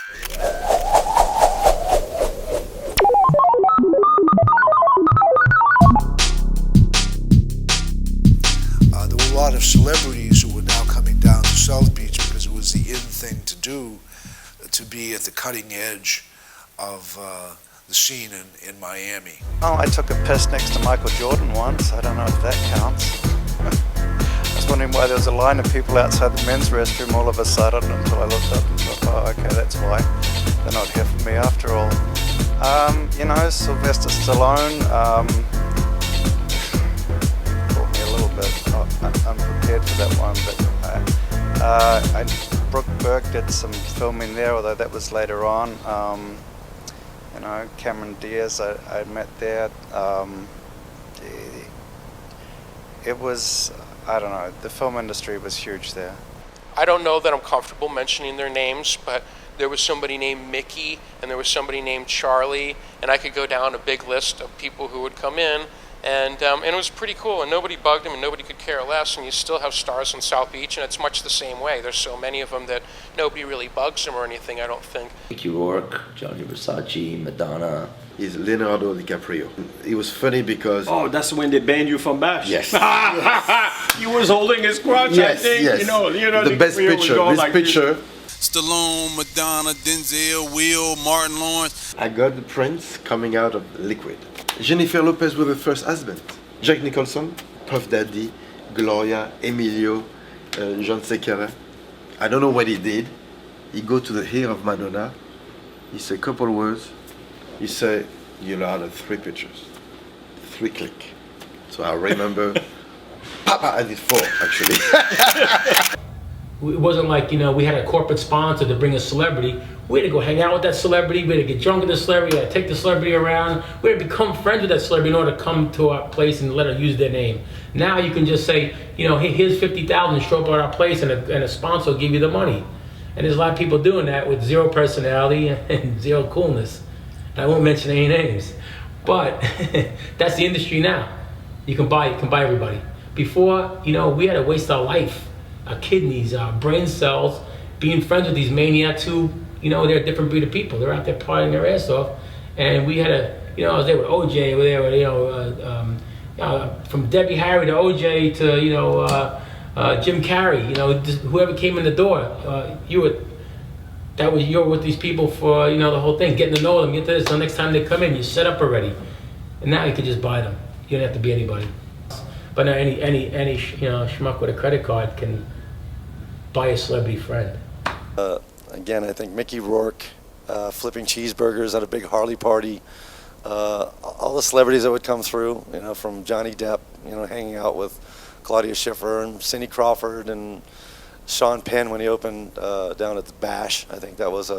There were a lot of celebrities who were now coming down to South Beach because it was the in thing to do, to be at the cutting edge of the scene in Miami. Oh, I took a piss next to Michael Jordan once. I don't know if that counts. I was wondering why there was a line of people outside the men's restroom all of a sudden until I looked up and thought, oh, okay, that's why. They're not here for me after all. Sylvester Stallone caught me a little bit unprepared for that one, but Brooke Burke did some filming there, although that was later on. Cameron Diaz I met there. It was, I don't know, the film industry was huge there. I don't know that I'm comfortable mentioning their names, but there was somebody named Mickey and there was somebody named Charlie, and I could go down a big list of people who would come in, and it was pretty cool, and nobody bugged them and nobody could care less, and you still have stars in South Beach, and it's much the same way. There's so many of them that nobody really bugs them or anything, I don't think. Mickey Rourke, Gianni Versace, Madonna. Is Leonardo DiCaprio. It was funny because... Oh, that's when they banned you from Bash? Yes. He was holding his crotch, yes, I think. Yes. The best picture. Stallone, Madonna, Denzel, Will, Martin Lawrence. I got the Prince coming out of Liquid. Jennifer Lopez with her first husband. Jack Nicholson, Puff Daddy, Gloria, Emilio, John Sequeira. I don't know what he did. He go to the hair of Madonna. He say a couple words. He say, you're allowed 3 pictures. 3 click. So I remember, Papa, I did 4 actually. It wasn't like, we had a corporate sponsor to bring a celebrity. We had to go hang out with that celebrity. We had to get drunk with the celebrity. We had to take the celebrity around. We had to become friends with that celebrity in order to come to our place and let her use their name. Now you can just say, hey, here's $50,000, show up at our place, and a sponsor will give you the money. And there's a lot of people doing that with zero personality and zero coolness. I won't mention any names, but that's the industry now. You can buy everybody. Before, we had to waste our life, our kidneys, our brain cells, being friends with these maniacs who, they're a different breed of people. They're out there partying their ass off, and we had to, I was there with OJ, we were there with, from Debbie Harry to OJ to, Jim Carrey, whoever came in the door, you're with these people for, the whole thing, getting to know them, get to this, so next time they come in, you're set up already. And now you can just buy them. You don't have to be anybody. But now any schmuck with a credit card can buy a celebrity friend. Again, I think Mickey Rourke, flipping cheeseburgers at a big Harley party, all the celebrities that would come through, from Johnny Depp, hanging out with Claudia Schiffer and Cindy Crawford and Sean Penn when he opened down at the Bash. I think that was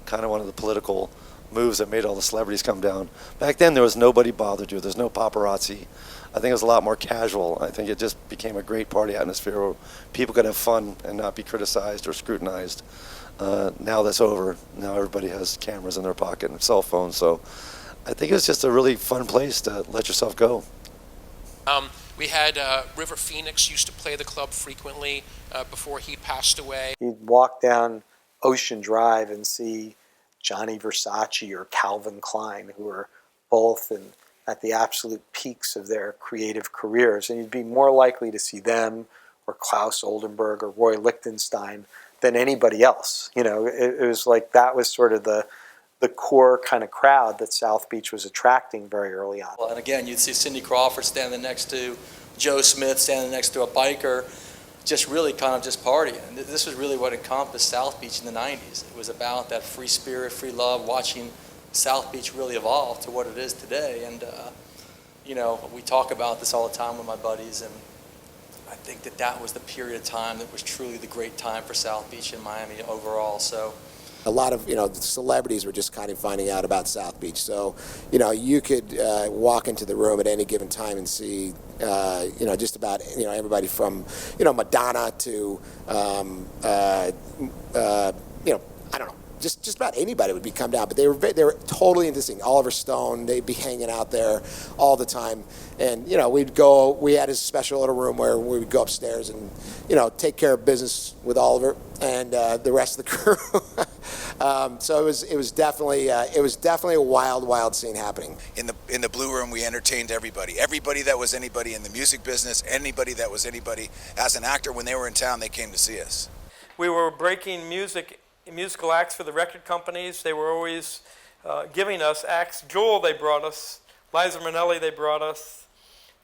kind of one of the political moves that made all the celebrities come down. Back then, there was nobody bothered you. There's no paparazzi. I think it was a lot more casual. I think it just became a great party atmosphere where people could have fun and not be criticized or scrutinized. Now that's over. Now everybody has cameras in their pocket and cell phones. So I think it was just a really fun place to let yourself go. We had River Phoenix used to play the club frequently before he passed away. You'd walk down Ocean Drive and see Johnny Versace or Calvin Klein, who are both at the absolute peaks of their creative careers. And you'd be more likely to see them or Klaus Oldenburg or Roy Lichtenstein than anybody else. It was like that was sort of the core kind of crowd that South Beach was attracting very early on. Well, and again, you'd see Cindy Crawford standing next to Joe Smith, standing next to a biker, just really kind of just partying. And this was really what encompassed South Beach in the 90s. It was about that free spirit, free love, watching South Beach really evolve to what it is today. And, we talk about this all the time with my buddies, and I think that was the period of time that was truly the great time for South Beach and Miami overall. So a lot of, the celebrities were just kind of finding out about South Beach. So, you could walk into the room at any given time and see, just about, everybody from, Madonna to, I don't know, just about anybody would come down. But they were totally into this thing. Oliver Stone, they'd be hanging out there all the time. And, we had a special little room where we would go upstairs and, take care of business with Oliver and the rest of the crew. So it was definitely a wild scene happening. In the Blue Room, we entertained everybody that was anybody in the music business, anybody that was anybody as an actor. When they were in town, they came to see us. We were breaking musical acts for the record companies. They were always giving us acts. Jewel, they brought us. Liza Minnelli, they brought us.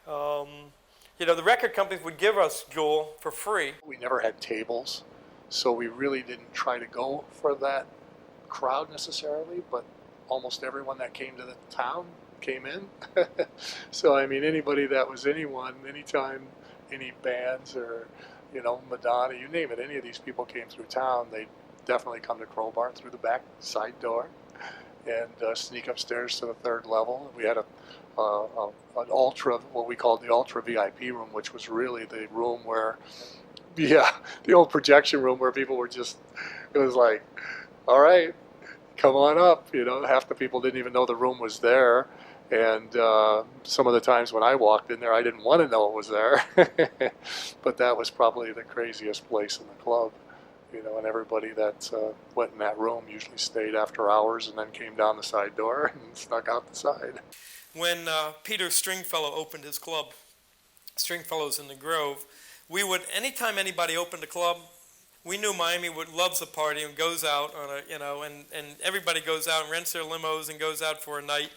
The record companies would give us Jewel for free. We never had tables, so we really didn't try to go for that crowd necessarily, but almost everyone that came to the town came in. So, I mean, anybody that was anyone, anytime, any bands or, Madonna, you name it, any of these people came through town, they'd definitely come to Crowbar through the back side door and sneak upstairs to the third level. We had an ultra, what we called the ultra VIP room, which was really the room where, the old projection room where people were just, it was like, all right, come on up. Half the people didn't even know the room was there. And some of the times when I walked in there, I didn't want to know it was there. But that was probably the craziest place in the club. And everybody that went in that room usually stayed after hours and then came down the side door and snuck out the side. When Peter Stringfellow opened his club, Stringfellow's in the Grove, we would, anytime anybody opened a club, we knew Miami loves a party and goes out on and everybody goes out and rents their limos and goes out for a night.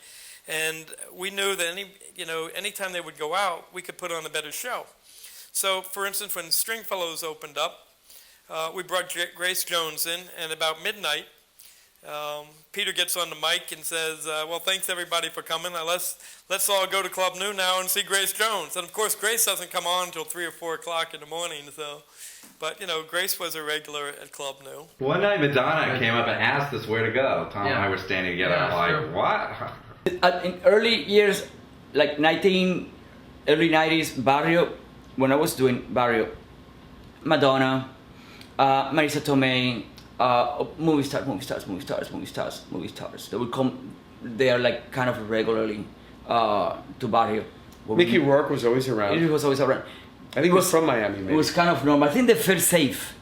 And we knew that anytime they would go out, we could put on a better show. So, for instance, when Stringfellows opened up, we brought Grace Jones in, and about midnight, Peter gets on the mic and says, well, thanks everybody for coming. Now let's all go to Club New now and see Grace Jones. And of course, Grace doesn't come on until 3 or 4 o'clock in the morning. But Grace was a regular at Club New. One night Madonna came up and asked us where to go. Tom and I were standing together what? In early years, like early 90s, Barrio, when I was doing Barrio, Madonna, Marisa Tomei, movie stars. They would come there like kind of regularly to Barrio. Mickey Rourke was always around. He was always around. I think he was from Miami, maybe. It was kind of normal. I think they felt safe,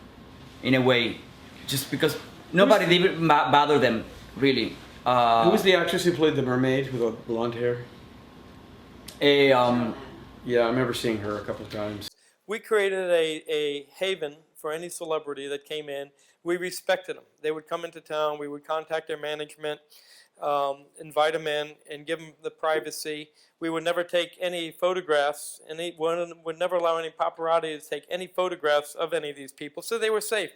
in a way, just because nobody did bother them, really. Who was the actress who played the mermaid with the blonde hair? Yeah, I remember seeing her a couple of times. We created a haven for any celebrity that came in. We respected them. They would come into town. We would contact their management, invite them in, and give them the privacy. We would never take any photographs, and would never allow any paparazzi to take any photographs of any of these people, so they were safe.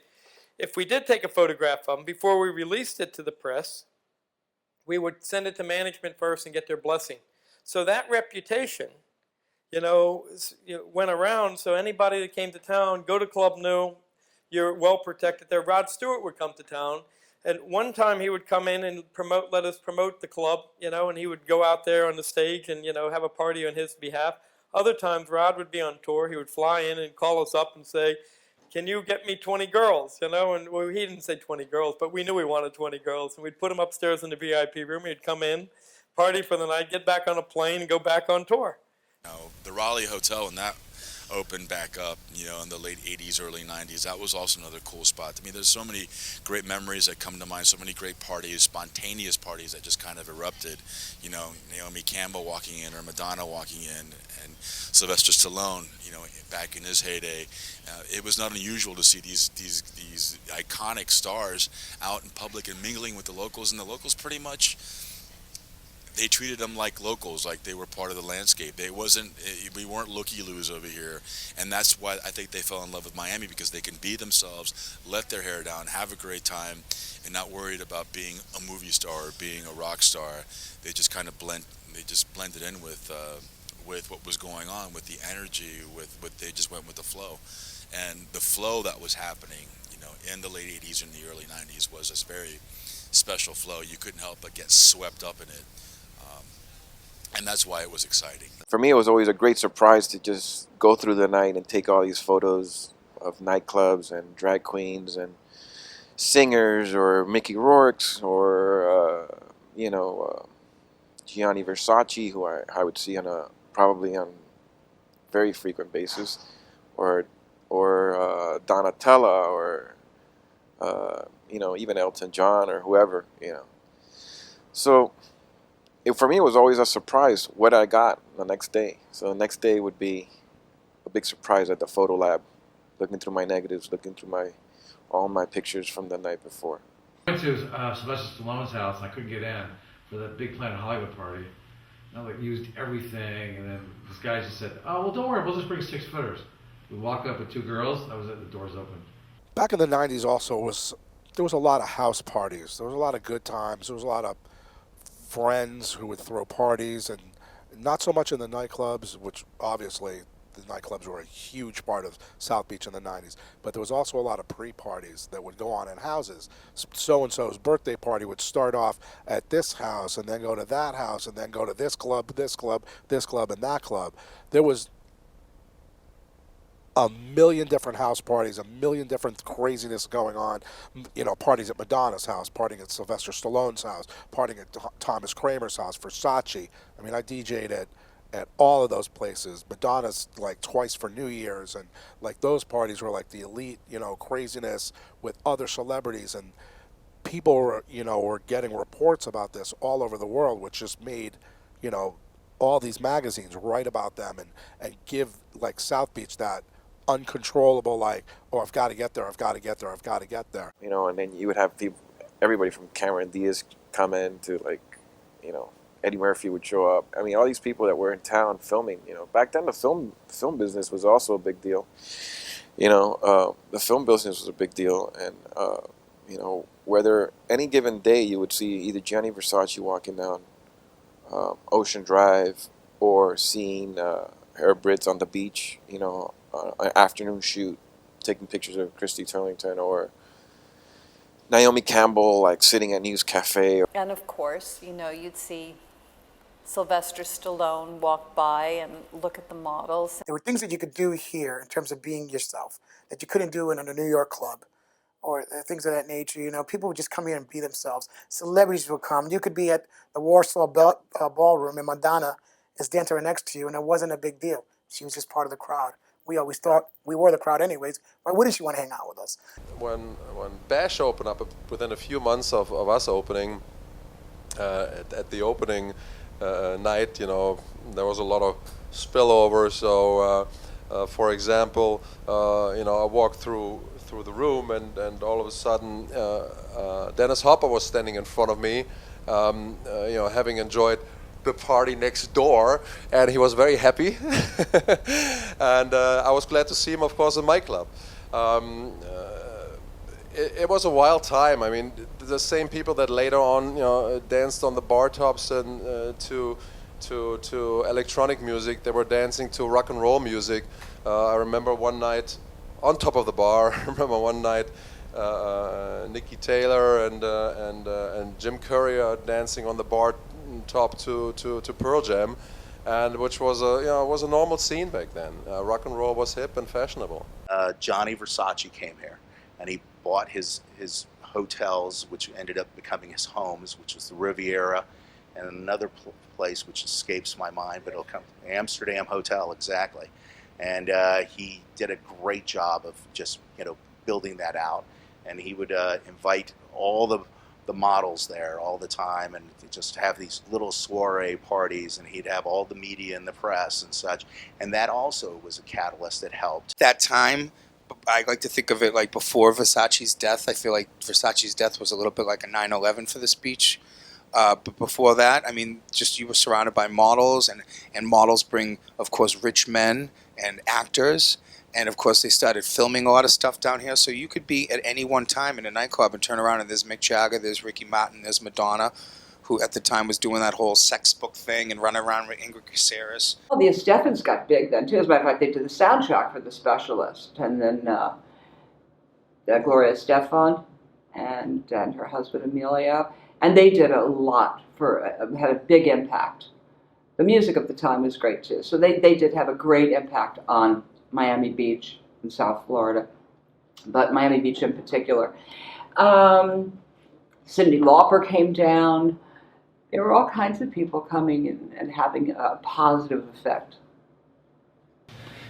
If we did take a photograph of them, before we released it to the press, we would send it to management first and get their blessing. So that reputation, went around. So anybody that came to town, go to Club New, you're well protected there. Rod Stewart would come to town. And one time he would come in and let us promote the club, and he would go out there on the stage and, have a party on his behalf. Other times Rod would be on tour. He would fly in and call us up and say, can you get me 20 girls, And he didn't say 20 girls, but we knew we wanted 20 girls. And we'd put him upstairs in the VIP room. He'd come in, party for the night, get back on a plane, and go back on tour. The Raleigh Hotel, when that opened back up, in the late 80s, early 90s, that was also another cool spot. I mean, there's so many great memories that come to mind, so many great parties, spontaneous parties that just kind of erupted. Naomi Campbell walking in, or Madonna walking in, and Sylvester Stallone, back in his heyday. It was not unusual to see these iconic stars out in public and mingling with the locals, and the locals pretty much, they treated them like locals, like they were part of the landscape. We weren't looky-loos over here, and that's why I think they fell in love with Miami, because they can be themselves, let their hair down, have a great time, and not worried about being a movie star or being a rock star. They just kind of blended in with what was going on, with the energy, they just went with the flow, and the flow that was happening, in the late 80s and the early 90s was this very special flow. You couldn't help but get swept up in it. And that's why it was exciting. For me, it was always a great surprise to just go through the night and take all these photos of nightclubs and drag queens and singers, or Mickey Rourke's, or Gianni Versace, who I would see probably on very frequent basis, or Donatella, or even Elton John or whoever, So for me, it was always a surprise what I got the next day. So the next day would be a big surprise at the photo lab, looking through my negatives, looking through all my pictures from the night before. I went to Sylvester Stallone's house, and I couldn't get in for the big Planet Hollywood party. And I used everything, and then this guy just said, "Oh, well, don't worry, we'll just bring 6-footers." We walked up with 2 girls. That was it. The doors open. Back in the 90s also there was a lot of house parties. There was a lot of good times. There was a lot of friends who would throw parties, and not so much in the nightclubs, which obviously the nightclubs were a huge part of South Beach in the 90s, but there was also a lot of pre-parties that would go on in houses. So-and-so's birthday party would start off at this house and then go to that house and then go to this club, this club, this club, and that club. There was a million different house parties, a million different craziness going on. Parties at Madonna's house, partying at Sylvester Stallone's house, partying at Thomas Kramer's house, Versace. I mean, I DJ'd at all of those places. Madonna's like twice for New Year's, and like those parties were like the elite, craziness with other celebrities, and people were getting reports about this all over the world, which just made, all these magazines write about them and give like South Beach that uncontrollable, like, oh, I've got to get there, I've got to get there, I've got to get there. And then you would have everybody from Cameron Diaz come in to Eddie Murphy would show up. I mean, all these people that were in town filming, back then the film business was also a big deal. The film business was a big deal. And, whether any given day you would see either Gianni Versace walking down Ocean Drive or seeing Herb Ritts on the beach, an afternoon shoot, taking pictures of Christy Turlington, or Naomi Campbell, like sitting at News Cafe. And of course, you'd see Sylvester Stallone walk by and look at the models. There were things that you could do here in terms of being yourself that you couldn't do in a New York club or things of that nature. People would just come here and be themselves. Celebrities would come. You could be at the Warsaw Ballroom and Madonna is dancing right next to you, and it wasn't a big deal. She was just part of the crowd. We always thought we were the crowd anyways. Why wouldn't she want to hang out with us? When Bash opened up, within a few months of us opening, at the opening night, there was a lot of spillover. So, for example, I walked through the room, and all of a sudden, Dennis Hopper was standing in front of me, having enjoyed the party next door, and he was very happy. And I was glad to see him, of course, in my club. It was a wild time. I mean, the same people that later on, danced on the bar tops and to electronic music, they were dancing to rock and roll music. I remember one night on top of the bar. I remember one night Nikki Taylor and Jim Courier dancing on the bar top to Pearl Jam, and which was a normal scene back then. Rock and roll was hip and fashionable. Gianni Versace came here, and he bought his hotels, which ended up becoming his homes, which was the Riviera, and another place which escapes my mind, but it'll come, Amsterdam Hotel, exactly. And he did a great job of just building that out, and he would invite all the models there all the time, and just have these little soiree parties, and he'd have all the media and the press and such, and that also was a catalyst that helped. That time, I like to think of it like before Versace's death. I feel like Versace's death was a little bit like a 9/11 for the speech. But before that, I mean, just you were surrounded by models, and models bring, of course, rich men and actors. And, of course, they started filming a lot of stuff down here. So you could be at any one time in a nightclub and turn around and there's Mick Jagger, there's Ricky Martin, there's Madonna, who at the time was doing that whole sex book thing and running around with Ingrid Caceres. Well, the Estefans got big then, too. As a matter of fact, they did the soundtrack for The Specialist. And then Gloria Estefan and her husband, Emilio. And they did a lot had a big impact. The music of the time was great, too. So they did have a great impact on Miami Beach in South Florida, but Miami Beach in particular. Cyndi Lauper came down. There were all kinds of people coming and having a positive effect.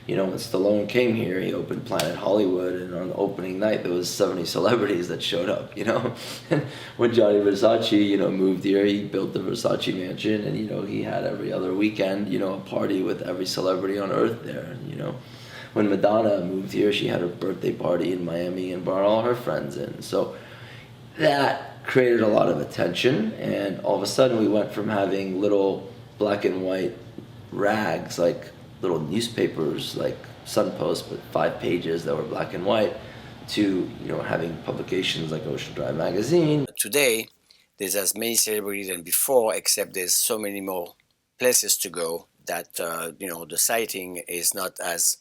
You know, when Stallone came here, he opened Planet Hollywood, and on the opening night, there was 70 celebrities that showed up, you know. And when Johnny Versace, you know, moved here, he built the Versace mansion, and, you know, he had every other weekend, you know, a party with every celebrity on earth there, you know. When Madonna moved here, she had her birthday party in Miami and brought all her friends in. So that created a lot of attention, and all of a sudden we went from having little black and white rags, like little newspapers like Sun Post, but 5 pages that were black and white, to, you know, having publications like Ocean Drive magazine. Today, there's as many celebrities than before, except there's so many more places to go that, you know, the sighting is not as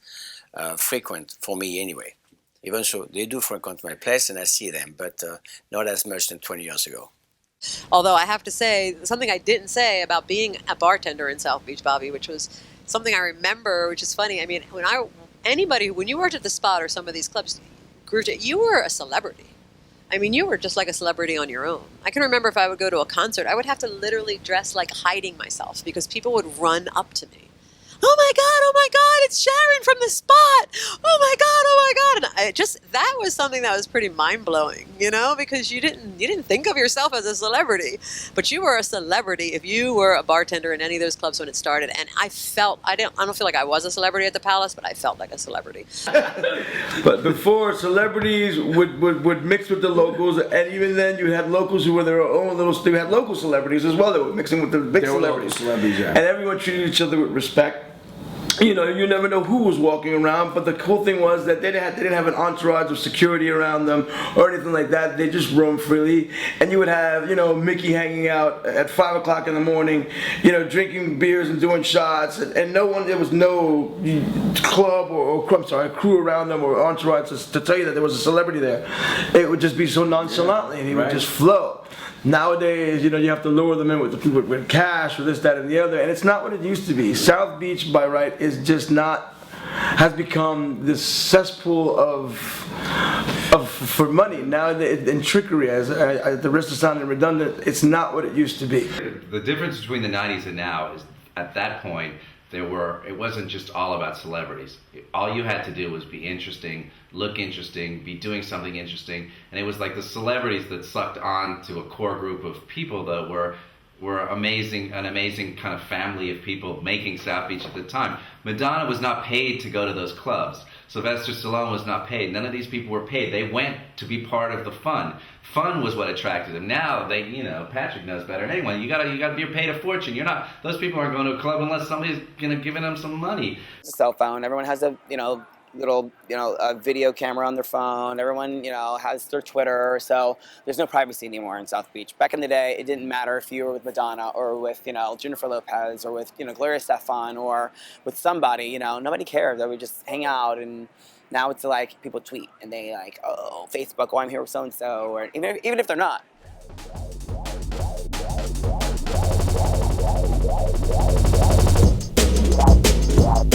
frequent for me anyway. Even so, they do frequent my place and I see them, but not as much than 20 years ago. Although I have to say, something I didn't say about being a bartender in South Beach, Bobby, which was something I remember, which is funny. I mean, when you worked at the Spot or some of these clubs, you were a celebrity. I mean, you were just like a celebrity on your own. I can remember if I would go to a concert, I would have to literally dress like hiding myself because people would run up to me. Oh my God, it's Sharon from the Spot. Oh my God. And that was something that was pretty mind-blowing, you know, because you didn't think of yourself as a celebrity, but you were a celebrity if you were a bartender in any of those clubs when it started. And I don't feel like I was a celebrity at the Palace, but I felt like a celebrity. But before, celebrities would mix with the locals, and even then you had locals who were their own little, they had local celebrities as well that were mixing with the big celebrities. And everyone treated each other with respect. You know, you never know who was walking around, but the cool thing was that they didn't have an entourage of security around them or anything like that. They just roamed freely, and you would have, you know, Mickey hanging out at 5 o'clock in the morning, you know, drinking beers and doing shots, and there was no club or crew around them or entourage to tell you that there was a celebrity there. It would just be so nonchalantly, and he would just flow. Nowadays, you know, you have to lure them in with cash or this, that, and the other, and it's not what it used to be. South Beach, by right, has become this cesspool for money now, and trickery. At the risk of sounding redundant, it's not what it used to be. The difference between the 90s and now is, at that point, it wasn't just all about celebrities. All you had to do was be interesting, look interesting, be doing something interesting, and it was like the celebrities that sucked on to a core group of people that were amazing, an amazing kind of family of people making South Beach at the time. Madonna was not paid to go to those clubs. Sylvester Stallone was not paid. None of these people were paid. They went to be part of the fun. Fun was what attracted them. Now they, you know, Patrick knows better than anyone. You gotta be paid a fortune. Those people aren't going to a club unless somebody's giving them some money. Cell phone. Everyone has a little a video camera on their phone. Everyone has their Twitter. So there's no privacy anymore in South Beach. Back in the day, it didn't matter if you were with Madonna or with Jennifer Lopez or with Gloria Estefan or with somebody. Nobody cared. They would just hang out. And now it's like people tweet and they like, oh, Facebook, oh, I'm here with so and so, or even if they're not. Yeah.